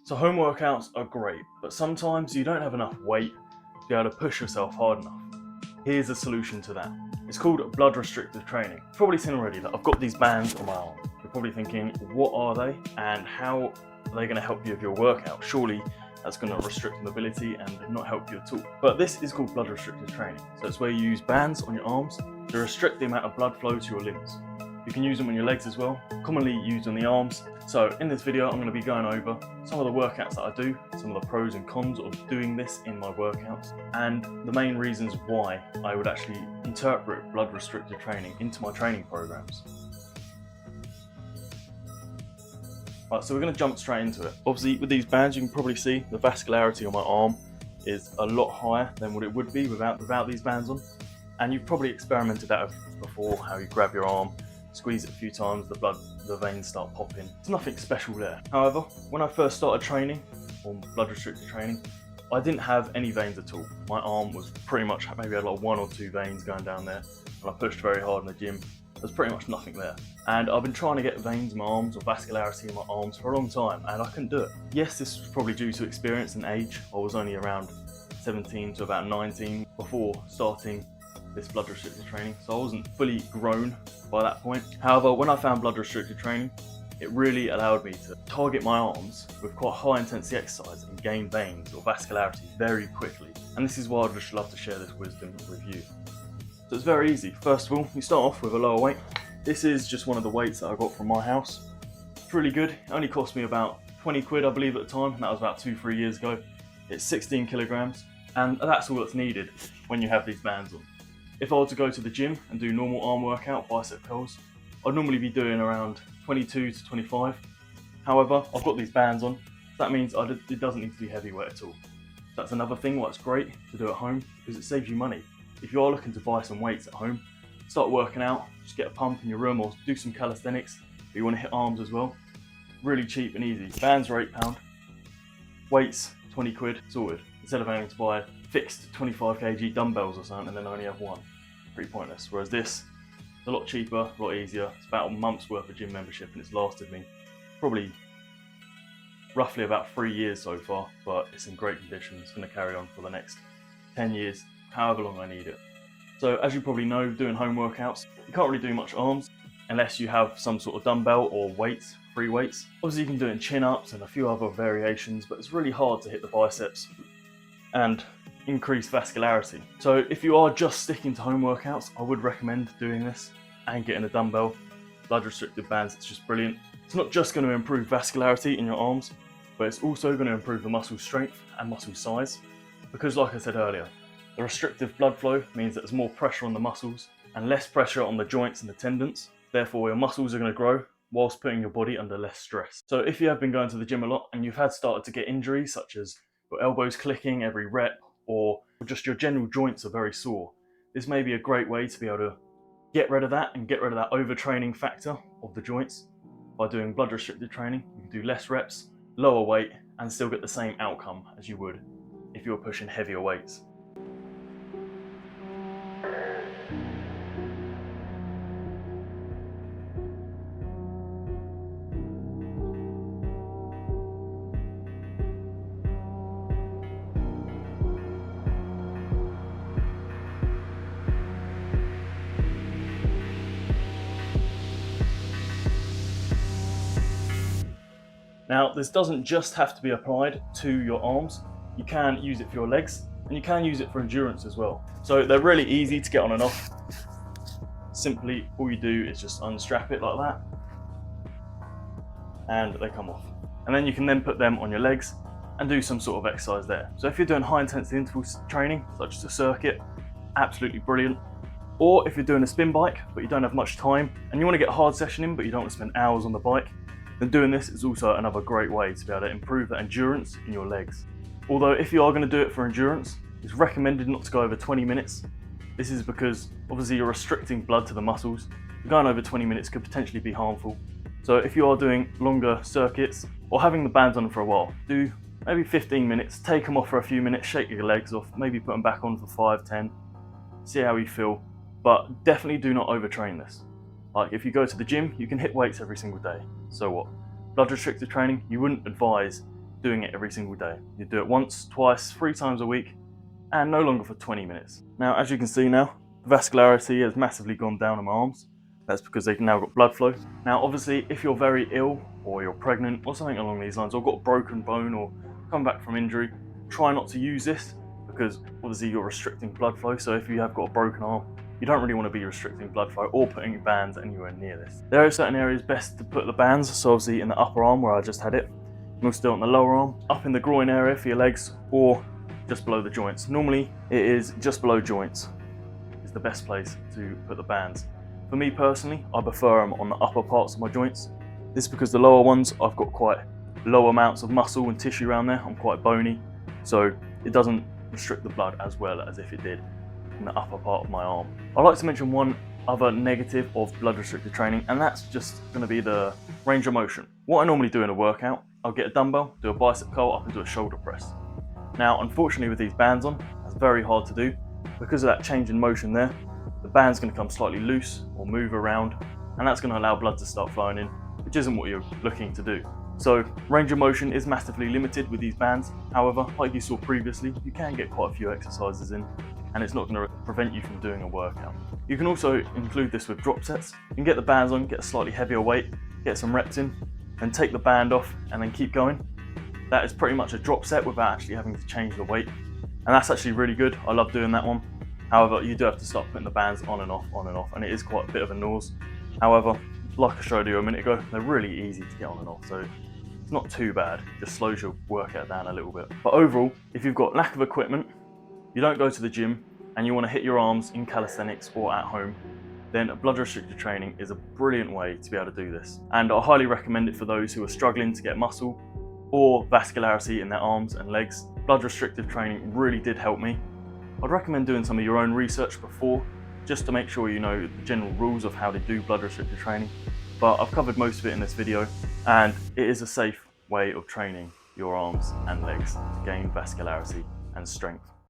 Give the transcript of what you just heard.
So home workouts are great, but sometimes you don't have enough weight to be able to push yourself hard enough. Here's a solution to that. It's called blood restrictive training. You've probably seen already that I've got these bands on my arm. You're probably thinking, what are they and how are they going to help you with your workout? Surely that's going to restrict mobility and not help you at all. But this is called blood restrictive training. So it's where you use bands on your arms to restrict the amount of blood flow to your limbs. You can use them on your legs as well, commonly used on the arms. So in this video, I'm going to be going over some of the workouts that I do, some of the pros and cons of doing this in my workouts, and the main reasons why I would actually interpret blood restricted training into my training programs. Right, so we're going to jump straight into it. Obviously, with these bands, you can probably see the vascularity on my arm is a lot higher than what it would be without these bands on. And you've probably experimented that before, how you grab your arm, squeeze it a few times, the veins start popping. There's nothing special there. However, when I first started training, on blood restricted training, I didn't have any veins at all. My arm was pretty much, maybe I had like 1 or 2 veins going down there, and I pushed very hard in the gym. There's pretty much nothing there. And I've been trying to get veins in my arms or vascularity in my arms for a long time, and I couldn't do it. Yes, this was probably due to experience and age. I was only around 17 to about 19 before starting this blood restricted training, so I wasn't fully grown by that point. However, when I found blood restricted training, it really allowed me to target my arms with quite high intensity exercise and gain veins or vascularity very quickly. And this is why I'd just love to share this wisdom with you. So it's very easy. First of all, you start off with a lower weight. This is just one of the weights that I got from my house. It's really good. It only cost me about 20 quid, I believe, at the time. That was about 2-3 years ago. It's 16 kilograms, and that's all that's needed when you have these bands on. If I were to go to the gym and do normal arm workout, bicep curls, I'd normally be doing around 22 to 25. However, I've got these bands on. That means it doesn't need to be heavyweight at all. That's another thing why it's great to do at home, because it saves you money. If you are looking to buy some weights at home, start working out, just get a pump in your room or do some calisthenics, but you want to hit arms as well. Really cheap and easy. Bands are £8, weights 20 quid, sorted. Instead of having to buy fixed 25 kg dumbbells or something and then only have one. Pretty pointless. Whereas this is a lot cheaper, a lot easier. It's about a month's worth of gym membership and it's lasted me probably roughly about 3 years so far, but it's in great condition. It's going to carry on for the next 10 years, however long I need it. So as you probably know, doing home workouts, you can't really do much arms unless you have some sort of dumbbell or weights, free weights. Obviously you can do it in chin-ups and a few other variations, but it's really hard to hit the biceps and increase vascularity. So if you are just sticking to home workouts, I would recommend doing this and getting a dumbbell. Blood restricted bands, it's just brilliant. It's not just going to improve vascularity in your arms, but it's also going to improve the muscle strength and muscle size, because like I said earlier, the restrictive blood flow means that there's more pressure on the muscles and less pressure on the joints and the tendons. Therefore, your muscles are going to grow whilst putting your body under less stress. So if you have been going to the gym a lot and you've started to get injuries such as your elbows clicking every rep, or just your general joints are very sore, this may be a great way to be able to get rid of that and get rid of that overtraining factor of the joints. By doing blood restricted training, you can do less reps, lower weight, and still get the same outcome as you would if you were pushing heavier weights. Now, this doesn't just have to be applied to your arms. You can use it for your legs, and you can use it for endurance as well. So they're really easy to get on and off. Simply, all you do is just unstrap it like that, and they come off. And then you can then put them on your legs and do some sort of exercise there. So if you're doing high intensity interval training, such as a circuit, absolutely brilliant. Or if you're doing a spin bike, but you don't have much time, and you want to get a hard session in, but you don't want to spend hours on the bike, then doing this is also another great way to be able to improve that endurance in your legs. Although if you are going to do it for endurance, it's recommended not to go over 20 minutes. This is because obviously you're restricting blood to the muscles. Going over 20 minutes could potentially be harmful. So if you are doing longer circuits or having the bands on for a while, do maybe 15 minutes, take them off for a few minutes, shake your legs off, maybe put them back on for 5, 10, see how you feel. But definitely do not overtrain this. Like if you go to the gym, you can hit weights every single day. So what? Blood restricted training, you wouldn't advise doing it every single day. You do it once, twice, 3 times a week, and no longer for 20 minutes. Now, as you can see now, the vascularity has massively gone down in my arms. That's because they've now got blood flow. Now, obviously, if you're very ill or you're pregnant or something along these lines, or got a broken bone or come back from injury, try not to use this because obviously you're restricting blood flow. So if you have got a broken arm, you don't really want to be restricting blood flow or putting bands anywhere near this. There are certain areas best to put the bands. So obviously in the upper arm where I just had it, and also on the lower arm, up in the groin area for your legs, or just below the joints. Normally it is just below joints is the best place to put the bands. For me personally, I prefer them on the upper parts of my joints. This is because the lower ones, I've got quite low amounts of muscle and tissue around there. I'm quite bony, so it doesn't restrict the blood as well as if it did in the upper part of my arm. I'd like to mention one other negative of blood restricted training, and that's just going to be the range of motion. What I normally do in a workout, I'll get a dumbbell, do a bicep curl up and do a shoulder press. Now, unfortunately with these bands on, that's very hard to do. Because of that change in motion there, the band's going to come slightly loose or move around, and that's going to allow blood to start flowing in, which isn't what you're looking to do. So range of motion is massively limited with these bands. However, like you saw previously, you can get quite a few exercises in, and it's not going to prevent you from doing a workout. You can also include this with drop sets. You can get the bands on, get a slightly heavier weight, get some reps in, and take the band off and then keep going. That is pretty much a drop set without actually having to change the weight. And that's actually really good. I love doing that one. However, you do have to start putting the bands on and off, and it is quite a bit of a nose. However, like I showed you a minute ago, they're really easy to get on and off, so it's not too bad. Just slows your workout down a little bit. But overall, if you've got lack of equipment, you don't go to the gym, and you want to hit your arms in calisthenics or at home, then blood restricted training is a brilliant way to be able to do this. And I highly recommend it for those who are struggling to get muscle or vascularity in their arms and legs. Blood restrictive training really did help me. I'd recommend doing some of your own research before, just to make sure you know the general rules of how to do blood restricted training. But I've covered most of it in this video, and it is a safe way of training your arms and legs to gain vascularity and strength.